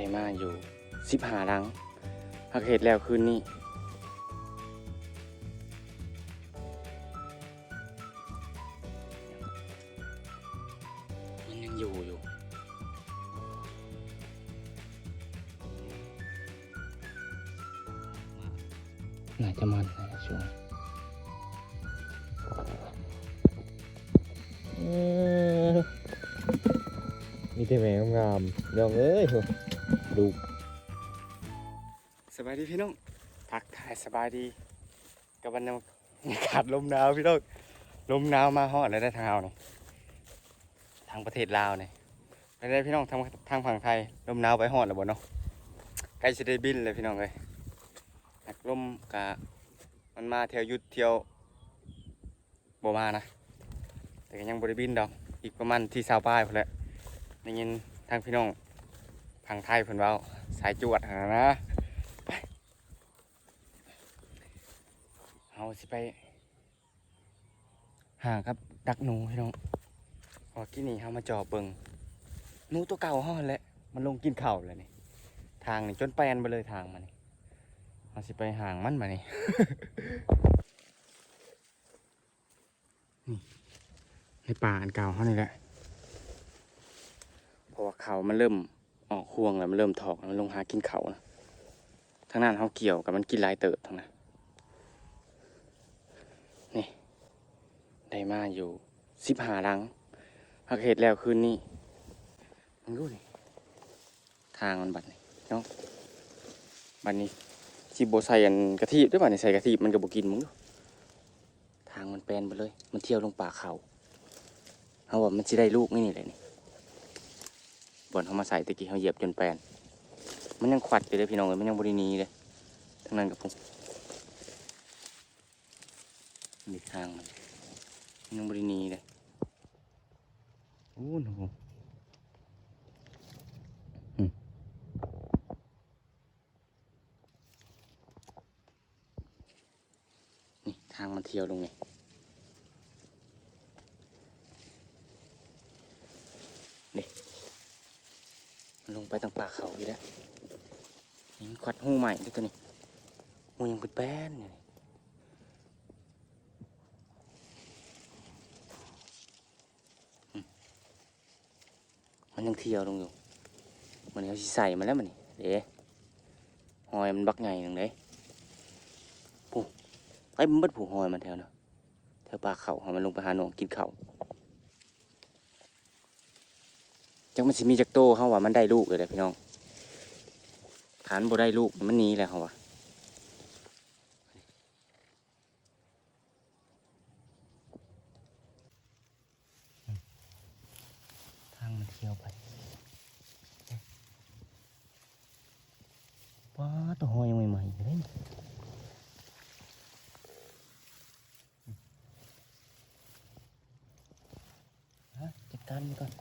ได้มาอยู่15 หลังพักเหตุแล้วคืนนี้มันยังอยู่น่าจะมันนะช่วงมีแต่แม่งามๆน้องเอ้ยดู สบายดีพี่น้องทักทายสบายดีกับวันนี้ขาดลมหนาวพี่น้องลมหนาวมาฮอดแล้วได้ทางเราเนี่ยทางประเทศลาวเนี่ยได้พี่น้องทางฝั่งไทยลมหนาวไปฮอดแล้วบ่เนาะใกล้จะได้บินเลยพี่น้องเลยหักลมกะมันมาเที่ยวยุดเที่ยวบ่มานะแต่ก็ยังบ่ได้บินดอกอีกประมาณที่20 ป้ายพุ่นแหละได้ยินทางพี่น้องฝั่งไทยเพิ่นเว้าสายจวดหั่นนะเอาสิไปหาครับดักหนูพี่น้องพอกี้นี่เฮามาจอบเบิ่งหนูตัวเก่าเฮาหั่นแหละมันลงกินข้าวแล้วนี่ทางนี่จนแปลนไปเลยทางมันนี่เอาสิไปห่างมันมานี่ นี่ในป่าอันเก่าเฮานี่แหละเพราะว่าเขามันเริ่มออกห่วงแล้วมันเริ่มถอกมันลงหากินเขานะทางนั้นเฮาเกี่ยวกับมันกินหลายเติบทั้งนั้นนี่ได้มาอยู่15 หลังพักเหตุแล้วคืนนี้มึงดูนี่ทางมันบัดนี่เนาะบัดนี้สิบ่ใส่อันกะทิด้วยบัดนี้ใส่กะทิมันก็บ่กินมึงดูทางมันแปลนไปเลยมันเที่ยวลงป่าเขาเฮาว่ามันสิได้ลูกนี่แหละนี่บ่อนเฮามาใส่ตะกี้เฮาเหยียบจนแปลนมันยังขวัดอยู่เลยพี่น้องเอ้ยมันยังบ่ได้หนีเลยทั้งนั้นกับผมนี่ทางมันยังบ่ได้หนีเลยโอ้โหนี่ทางมันเที่ยวลงไงนี่มันลงไปทางป่าเขาอยู่แล้วนี่มันขวัดหูใหม่ด้วยตัวนี้หูยังเป็นแป้นอยู่นี่มันยังเที่ยวลงอยู่มันเอาสิใส่มาแล้วมันนี่เด้หอยมันบักใหญ่หนึ่งเด้ปุ๊ไอ้มันบัดผูหอยมันแถวเนาะแถวป่าเขาหอยมันลงไปหาหนองกินเขาจังมันสิมีจักโตเขาว่ามันได้ลูกเลยแหละพี่น้องฐานบ่ได้ลูกมันหนีแล้วเขาว่าทางมันเที่ยวไปว้าตัวหอยยังใหม่ๆอยู่เลยจัดการมันก่อน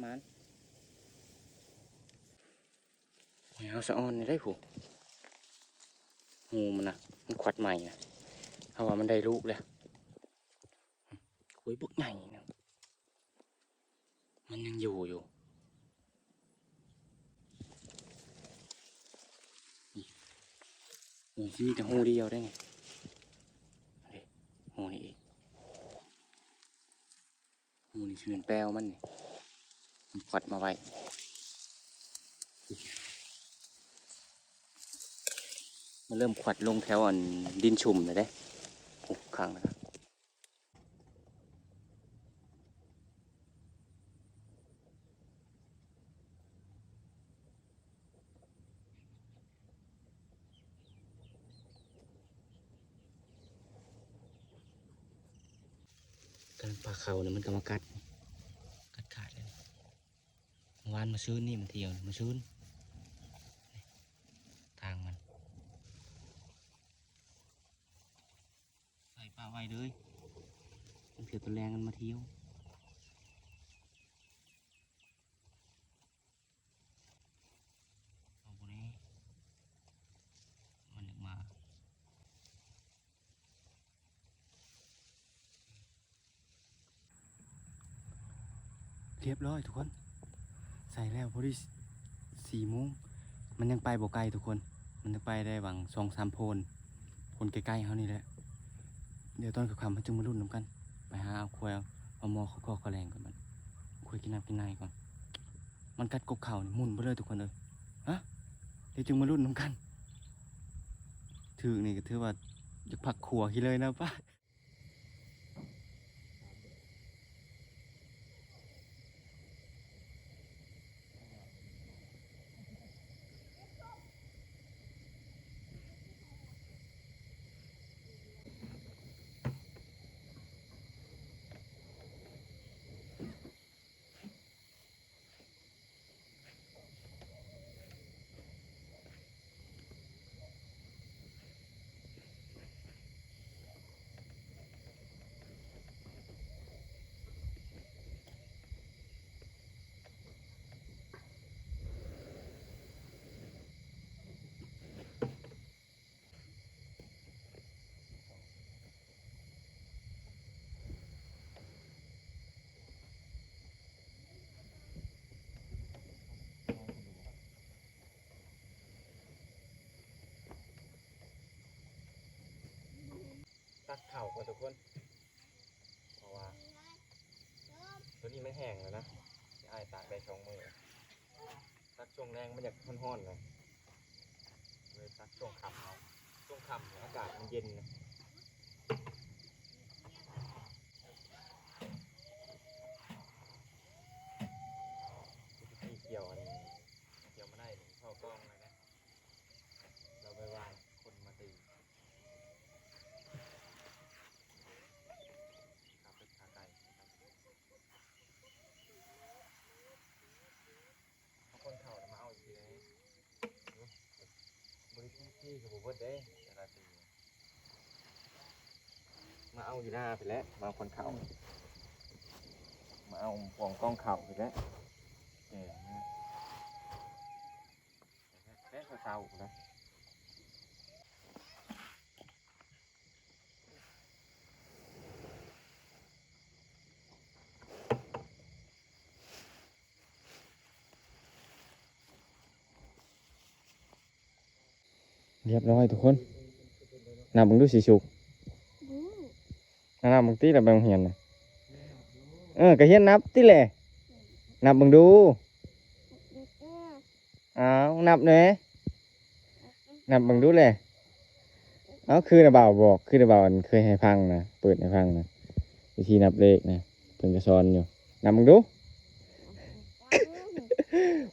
มันเอาสะออนนี่ได้ผูงูมันนะมันขวัดใหม่นะเขาว่ามันได้ลูกแล้วคุยพวกใหญ่นะมันยังอยู่นี่ที่มีแต่หูเดียวได้ไงหูนี่อีกหูนี่ชื่อแป้วมันนี่มันขวัดมาไว้มันเริ่มขวัดลงแถวอันดินชุ่มเลยเด้โอ้ข้างนะครับการปลาเขาเนี่ยมันก็มากัดขาดเลยเมื่อวานมาซื้อนี่มันเที่ยวมาซื้อทางมัน ป้าไว้เลยมันถือตัวแรงกันมาเที่ยวเอาพวกนี้มันมาเรียบร้อยทุกคนใส่แล้วพอดี4 โมงมันยังไปบ่ไกลทุกคนมันจะไปได้หวัง2-3 โพนใกล้ๆเขานี่แหละเดี๋ยวตอนค่ำๆมันจึงมารุ่นน้ำกันไปหาเอาควายเอาหมอเขาก็แรงก่อนมันคุยกินน้ำกินในก่อนมันกัดกกเข่านี่หมุนไปเลยทุกคนเลยฮะเดี๋ยวจึงมารุ่นน้ำกันถือนี่ก็ถือว่าจะผักขัวขี้เลยนะป้าตักเข่าก่อนทุกคนเพราะว่าตัวนี้ไม่แห้งแล้วนะไอ้ตากได้2 มือตักช่วงแรงมันอยากห้อนๆเลยตักช่วงค่ำเอาช่วงค่ำอากาศมันเย็นนะที่เกี่ยวอันนี้เกี่ยวมาได้ถึงเข้ากล้องเลยนะเราไปวางคนมาตีขาเป็ดขาไก่เอาคนเข่ามาเอาอีกทีเลยบริษัทที่กับผมเด้แต่ละตีมาเอาอยู่หน้าไปแล้วมาเอาคนเข่ามาเอาปวงกล้องเข่าไปแล้วแค่เศร้าๆนะเรียบร้อยทุกคนนับมึงดูสิสุกนับมึงตีแล้วไปโรงเรียนนะก็เฮียนนับตีแหละนับมึงดูอ้าวนับเนยนับมึงดูเลยเอาคือนะบ่าวบอกคือนะบ่าวเคยให้ฟังนะเปิดให้ฟังนะวิธีนับเลขนะเพิ่นก็สอนอยู่นับมึงดู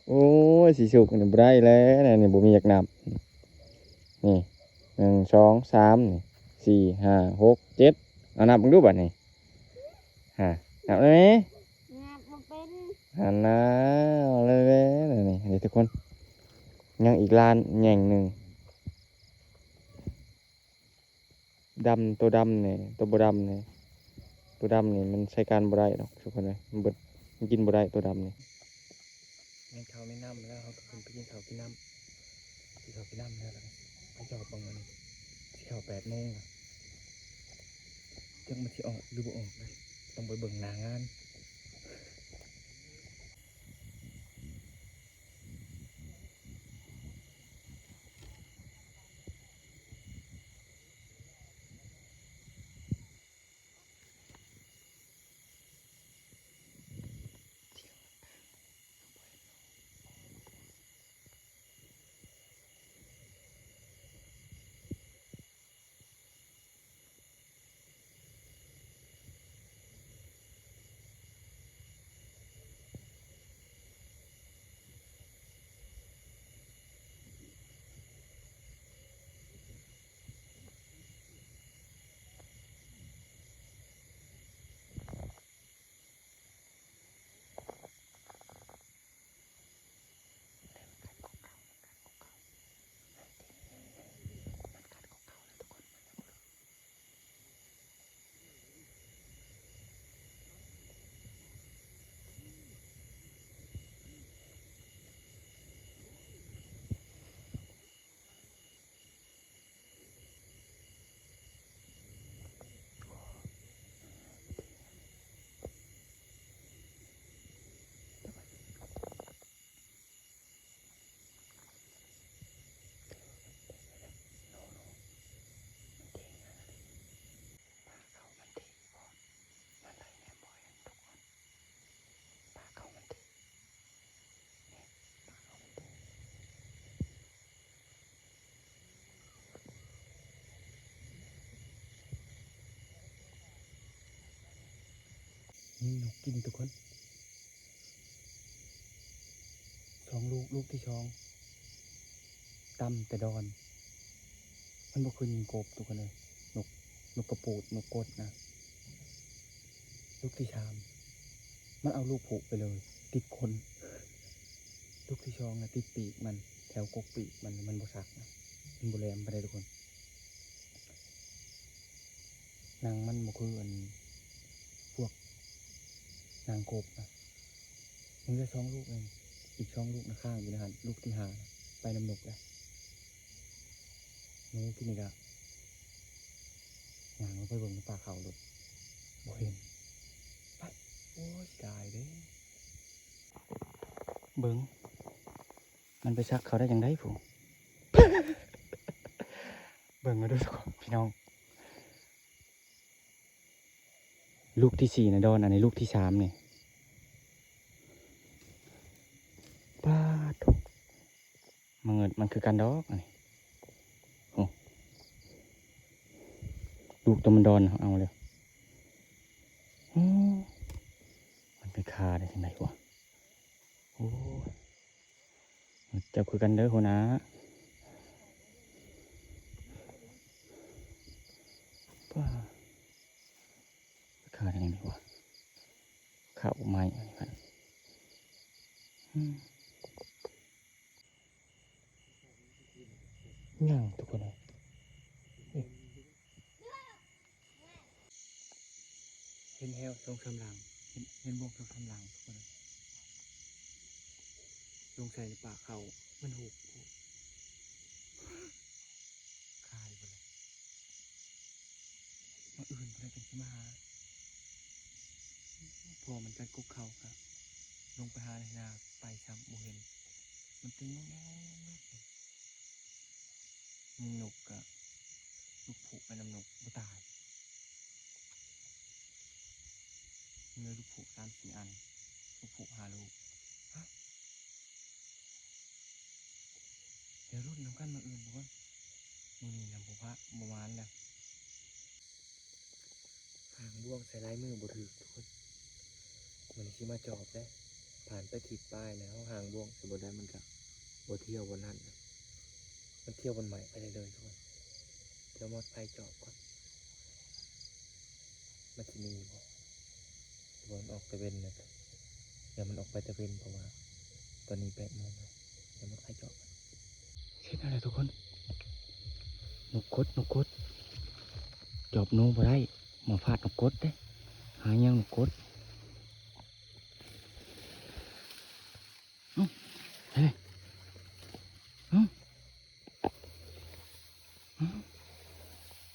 โอ้ยสิสุกนี่บ่ได้แล้วนี่บ่มีอยากนับนี่1 2 3นี่4 5 6 7เอานับมึงดูบัดนี้นับได้ไหมนับบ่เป็น หันนะเอาเลยนี่เดี๋ยวทุกคนยังอีกลานแง่งหนึ่งดำตัวดำเนี่ยตัวบดำเนี่ยตัวดำเนี่ยมันใช้การบดได้หรอกทุกคนเลยมันกินบดได้ตัวดำเนี่ยกินข้าวไม่น้ำแล้วเขาก็ขึ้นไปกินข้าวกินน้ำกินข้าวกินน้ำแล้วไปจอดบังมันที่ข้าว8 โมงจังมันที่ออกหรือบ่ออกเลยต้องไปเบิ่งหน้างาน นี่นกกินทุกคนสองลูกลูกที่สองต่ำแต่ดอนมันบ่เคยยิงกบทุกคนเลยนกกระปูดนกกดนะลูกที่สามมันเอาลูกผูกไปเลยติดคนลูกที่สองนะติดปีกมันแถวกกปีกมันบ่สักนะมันบ่แหลมไปได้ทุกคนนางมันบ่คือพวกนางกบนะมันได้สองลูกเองอีกสองลูกนะข้างอยู่นะฮะลูกที่ห้านะไปน้ำนกเลยหนูกินอีกอะอย่างเราไปเบิ่งในป่าเขาเลยบ่เห็นไปโอ้ยตายเด้เบิ่งมันไปซักเขาได้ยังไงผู้ เบิ่งมาดูสิพี่น้องลูกที่สี่นะดอนอันนี้ลูกที่สามเนี่ยป้าถูกมันคือการดอกอันนี้โอ้ลูกตัวมันดอนเอาเลยมันไปคาได้ยังไงวะโอ้เจ้าคือกันเด้อหัวหน้าป้าคาได้ยังไงวะข้าวไม้อันนี้กันย่างทุกคนเลยเห็นแฮวตรงสำลังเห็นบวกตรงสำลังทุกคนเลยลงใส่ในปากเขามันหุบคายไปเลยมาอื่นไปเลยเป็นที่มาพอมันกันกุกเขาครับลงไปหาในนาไปซ้ำโมเห็นมันตึงแง่มีนกกับลูกผูกไปน้ำนกไม่ตายเนื้อลูกผูก3-4 อันลูกผูก5 ลูกเดี๋ยวรุ่นน้ำกันมาอื่นทุกคนมือนี้นำผูกพระเมื่อวานเนี่ยหางบ่วงใส่ลายมือบ่ถือทุกคนมันที่มาจอบได้ผ่านไปถีบป้ายแล้วหางบ่วงสมบูรณ์ได้มันกับบ่เที่ยวบนนั้นมันเที่ยวบนใหม่ไปเลยทุกคนเดี๋ยวมอดไปจอบก่อนมันจะมีบ่มันออกตะเวนนะเดี๋ยวมันออกไปตะเวนเพราะว่าตอนนี้8 โมงแล้วเดี๋ยวมอดไปจอบเช่นอะไรทุกคนนกกดจอบนูบ่ได้มาฟาดนกกดเด้หายังนกกดเฮ้ย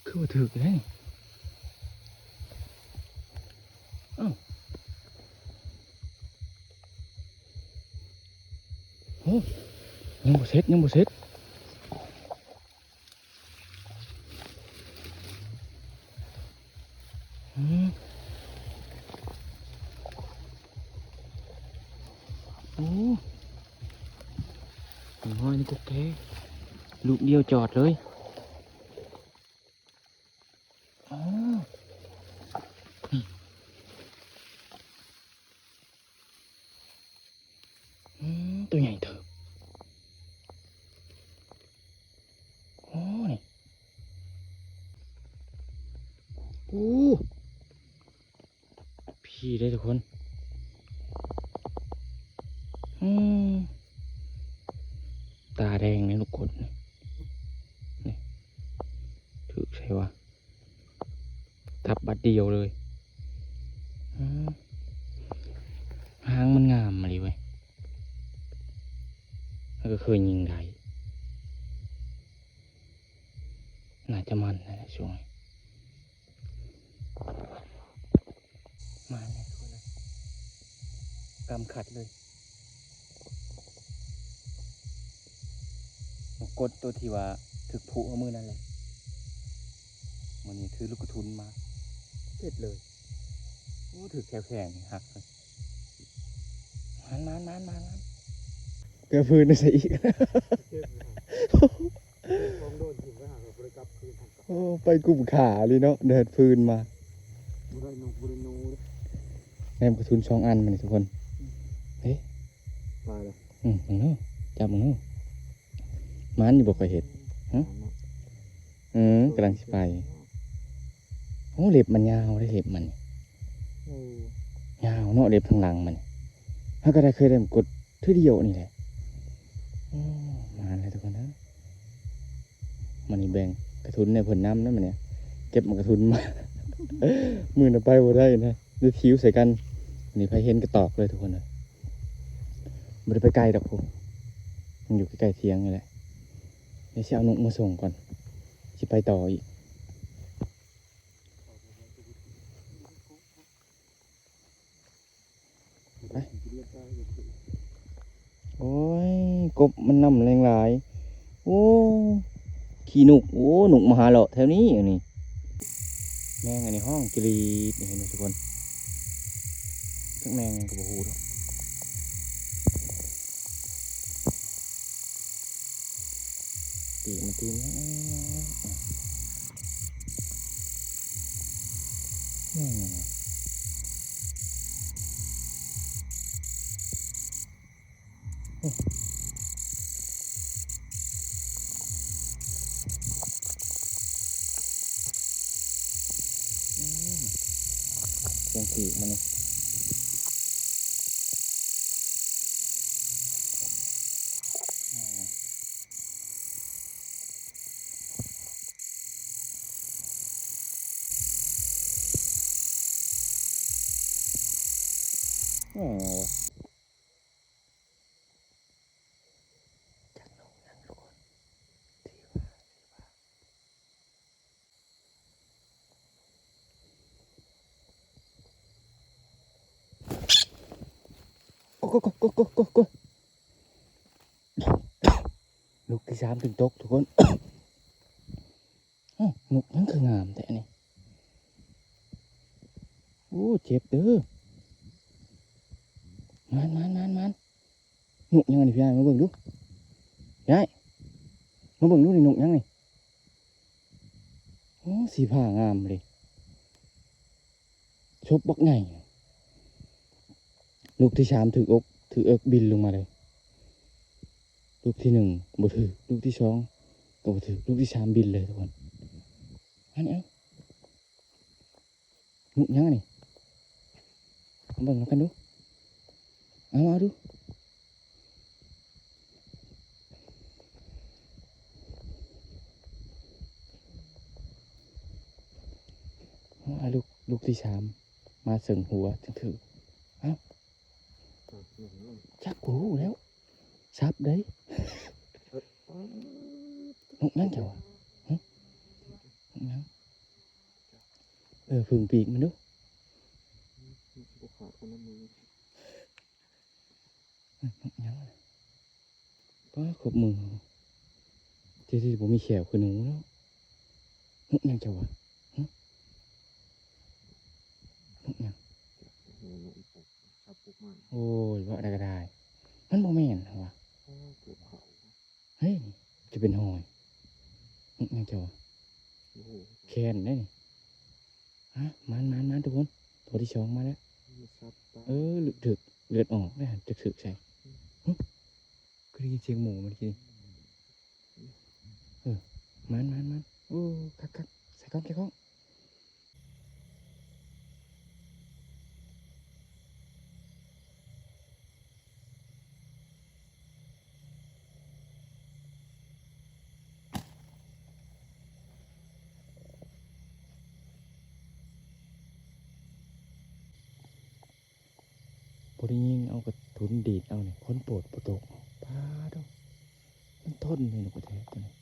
คือว่าถึกเลยโอ้ยังบ่เสร็จโอ้ยห้อยนี่กุ๊กแกลูกเดียวจอดเลยอ๋อตัวใหญ่เถอะโอ้นี่โอ้พี่ได้ทุกคนตาแดงในลูกกดนี่ถือใช่วะทับบัดเดียวเลยหางมันงามมาดิเว้ยแล้วก็เคยยิงได้น่าจะมันนะช่วงนี้มาเนี่ยทุกคนเลยกำขัดเลยกดตัวที่ว่าถึกผูเอามือนั่นแหละมันนี่ถือลูกกระทุนมาเสร็จเลยโอ้ถือแข็งหักเลยมันเกลือพื้นใส่อีกโอ้ไปกลุ่มขาเลยเนาะเดินพื้นมา มกระทุนสองอันมันทุกคนเฮ้ย ตายแล้ว มึงเนาะจับมึงเนาะมันอยู่บ่ค่อยเห็ดกำลังสิไปโอ้เล็บมันยาวได้เล็บมัน โอ้ ยาวเนาะเล็บทางหลังมันถ้าก็ได้เคยได้กดทื่อเดียวนี่แหละมาเลยทุกคนนะมันนี่แบ่งกระทุนในผลน้ำนั่นมันเนี่ยเก็บมากระทุนมา มือน่ะไปบ่ได้นะได้ทิ้วใส่กันนี่ไปเห็นกระตอกเลยทุกคนนะไม่ได้ไปไกลดอกผมมันอยู่ใกล้ๆเทียงนี่แหละเดี๋ยวจะเอานกมาส่งก่อนจะไปต่ออีกไปโอ้ยกบมันนำแรงหลายโอ้ขี้หนุกโอ้หนุกมาหาเราแถวนี้อันนี้แมงอันนี้ห้องกรีดนี่เห็นไหมทุกคนทั้งแมงยังกับหูดอกปีกมันตีนเสียงปีกมันนี่แหมก็ลูกที่สามถึงตกทุกคน นกนั่นคืองามแต่นี่โอ้เจ็บเด้อมันนกยังไงพี่ยายมาเบิ่งดูยายมาเบิ่งดูนี่นกยังนี่โอ้สีผ้างามเลยชบบักไงลูกที่สามถือเอิกบินลงมาเลยลูกที่หนึ่งบ่ถือลูกที่สองก็บ่ถือลูกที่สามบินเลยทุกคนอันนี้นกยังไงนี่มาเบิ่งแล้วกันดูเอาดูเอาลูกที่สามมาเสริงหัวจังถือจักกูแล้วซับได้นกนั่นเจ้าวะนกนั่นพึ่งปีกมันดูยังก็ขบมือที่ผมมีแขวคือหนูแล้วนกยังเจ้าวะนกยังโอ้ยว่าได้ก็ได้มันโมเมนต์วะเฮ้ยจะเป็นหอยนกยังเจ้าวะแคนได้นี่ฮะมันทุกคนตัวที่สองมาแล้วถึกเลือดออกได้จะถึกใส่ก็ได้ยินเสียงหมูมันกินมันโอ้คักใส่ก้อนพอได้ยิงเอากระทุนดีดเอาเนี่ยค้นโปรดโปรตกพาดมันทนเลยนกกระแทกตัวนี้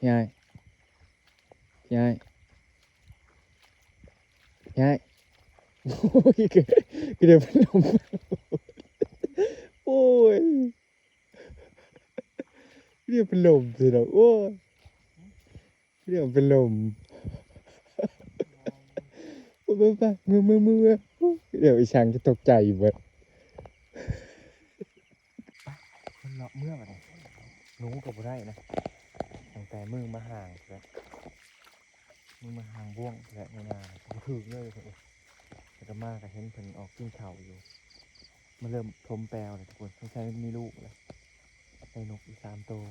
พี่ไอ้ ยายยายโอ้ยเดี๋ยวเป็นลมโอ้ยเดี๋ยวเป็นลมสิเนาะโอ้ยเดี๋ยวเป็นลมโอ้ยไปมือเดี๋ยวไอ้ช้างจะตกใจอยู่เบิดมันเลาะเมื่อไหร่หนูก็บ่ได้นะตั้งแต่มือมาห่างแล้วมือมาห่างบ่วงและในนาบ่ถึกเลยเพิ่นแต่ก็มาก็เห็นเพิ่นออกกินข้าวอยู่มันเริ่มทมแปลวเลยทุกคนสงสัยมันมีลูกแล้วได้นกอีก3 ตัว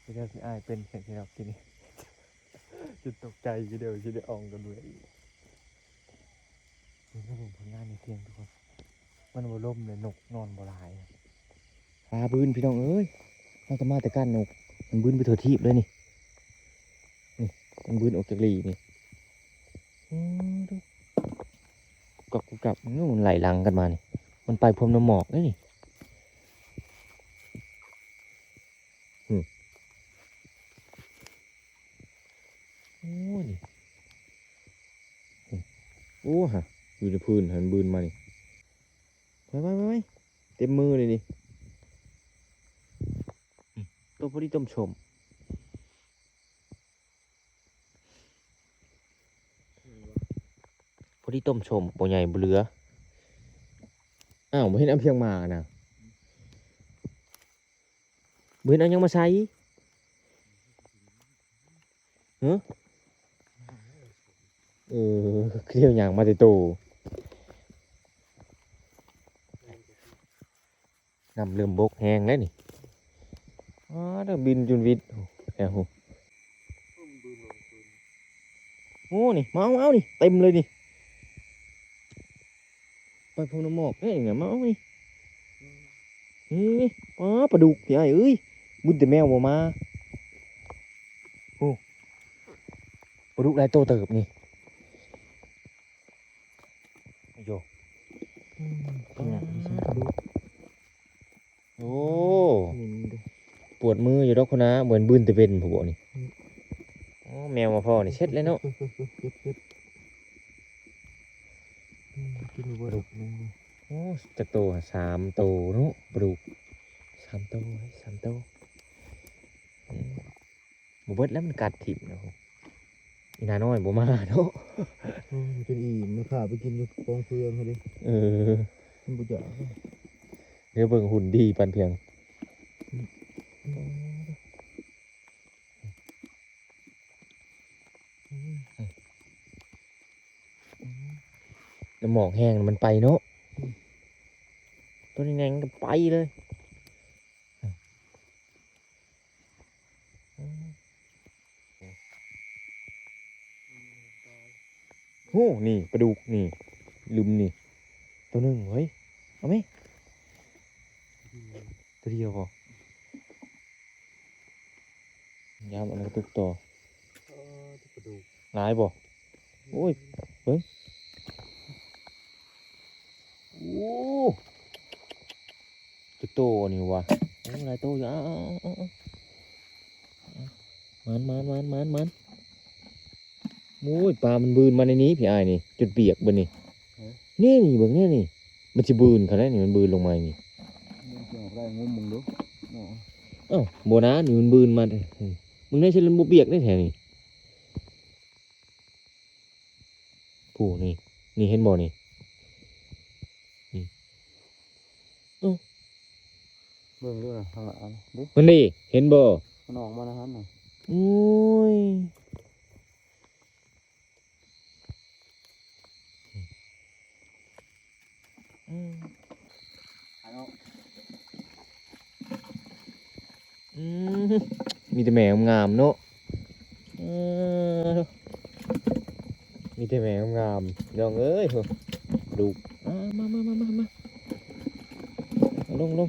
เดี๋ยวสิอ้ายเป็นเสียงที่เรากินนี่จะตกใจอยู่เดี๋ยวสิได้อองกันด้วยอีกนี่ก็เป็นผลงานในเพียงทุกคนมันบ่ล่มเลยนกนอนบ่หลายปลาบืนพี่น้องเอ้ยมันก็มาแต่ก้านนกมันบืนไปทั่วทีบเลยนี่มันบืนออกจากหลีนี่ดูกุกลับนู่นมันไหลหลังกันมานี่มันไปพรมน้ำหมอกเลยนี่โอ้นี่โอ้ฮะอยู่ในพื้นหันบืนมานี่ไปเต็มมือเลยนี่ตัวพอดีต้มชมพอดีต้มชมบ่ใหญ่บ่เหลืออ้าวบ่เห็นเอาเพียงมานะบ่เห็นเอายังมาใส่ฮะเคลียวหยังมาแต่โตน้ำเริ่มบกแห้งแล้วนี่อ๋อเดี๋ยวบินจุนวิทย์แอ้โหโอ้นี่มาเอานี่เต็มเลยนี่ไปพงน้ำหมอกนี่ไงมาเอานี่นี่อ๋อปลาดุกพี่ไอ้เอ้ยบุญแต่แมวบ่มาโอ้ปลาดุกหลายโตเติบนี่โยโอ้ปวดมืออยู่ดอกคนนะเหมือนบืนแต่เป็นผมบอกนี่อ๋อแมวมาพ่อนี่เช็ดเลยเนาะปลาดุกโอ้จักโต3 โตเนาะปลาดุก3 โต3 โตบ่เบิดแล้วมันกัดถิ่มนะผมอีนาน้อยบ่มาเนาะจนอิ่มไม่ขาไปกินอยู่กองเฟืองเขาดิมันบุญจ่า เดี๋ยวเบิ่งหุ่นดีปันเพียงน้ำหมอกแห้งมันไปเนาะตัวนี้แงก็ไปเลยโอ้นี่ปลาดุกนี่ลืมนี่ตัวหนึ่งเฮ้ยเอาไหมตัวเดียวพอยามอันนั้นตุกต่อหลายบ่โอ้ยเบิ่งโอ้จะโตนี่วะโอ้หลายโตอยู่มันโอ้ยปลามันบืนมาในนี้พี่อ้ายนี่จุดเปียกเบิ่งนี่นี่เบิ่งนี่มันจะบืนเขาได้นี่มันบืนลงมานี่ ได้งมมึงดู เอ้าโบนะนี่มันบืนมามึงได้เชลันบุเบียกได้แถวนี้ผู้นี่เห็นบ่นี่ เบิ่งดูนะข้างหลังดิ มันนี่เห็นบ่ มันออกมานะฮะน่ะ โอ้ยมีแต่แหมงามเนาะมีแต่แหมงามดองเอ้ยดูมาลงโ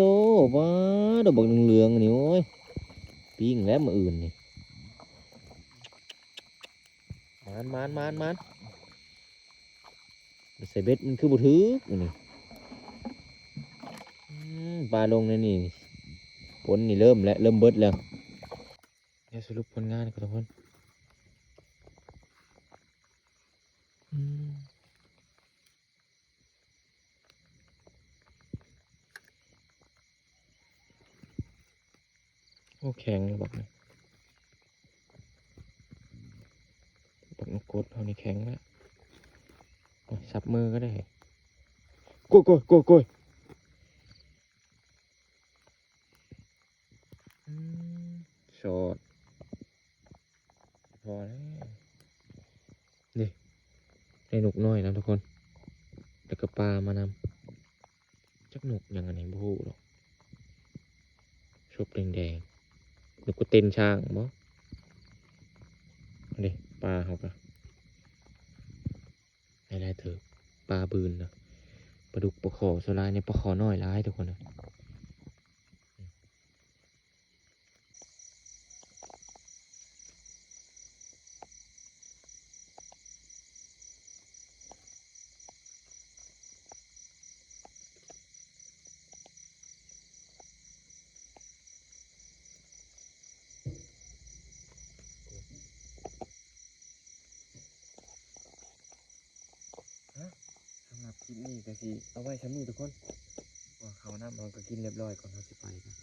ตว้าดอกบักเหลืองๆนี่โอ้ยปิ้งแล้วมื้ออื่นนี่มันใส่เบ็ดมันคือบ่ถือนี่ ปลาลงในนี่ผลนี่เริ่มแล้วเริ่มเบิดแล้วเดี๋ยวสรุปผลงานกันทุกคนอืมโอ้แข็งเลยบอกนะบอกนกกดเท่านี้แข็งแล้วโอ้ยสับมือก็ได้โกยโกยโกยโกยอืมช็อตพอแล้วนี่ได้หนุกน้อยนะทุกคนแล้วก็ปลามานำจักหนุกอย่างอันไหนบูหรอกชบแดงๆนกกระเต็นช่างบ่นี่ปลาเขาก็ได้เถอะปลาบืนนะปลาดุกปลาขอสลายในปลาขอน้อยร้ายทุกคนนะสำหรับคลิปนี้ก็สิเอาไว้ชั้นนี้ทุกคนว่าเขาน้ำมันก็กินเรียบร้อยก่อนเขาสิไปกัน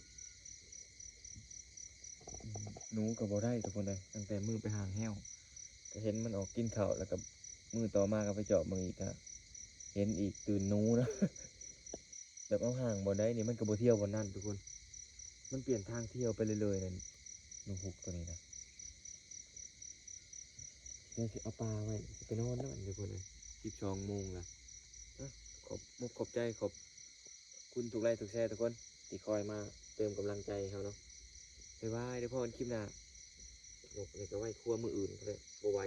หนูกับบ่ได้ทุกคนเลยตั้งแต่มือไปห่างแห้วก็เห็นมันออกกินข้าวแล้วก็มือต่อมาก็ไปเจาะมืออีกอะเห็นอีกตื่นหนูนะ แบบเอาห่างบ่ได้นี่มันก็บ่เที่ยวบนนั่นทุกคนมันเปลี่ยนทางเที่ยวไปเลยๆนั่นหนูหุกตัวนี้นะเดี๋ยวสิเอาปลาไว้สิไปนอนแล้วทุกคนเลย12 โมงละขอบใจขอบคุณทุกไลค์ทุกแชร์ทุกคนที่คอยมาเติมกำลังใจเขาเนาะบ๊ายบายเดี๋ยวพอกันคลิปหน้าหนกนี่ก็ไว้ครัวมืออื่นก็ได้บ่ไหว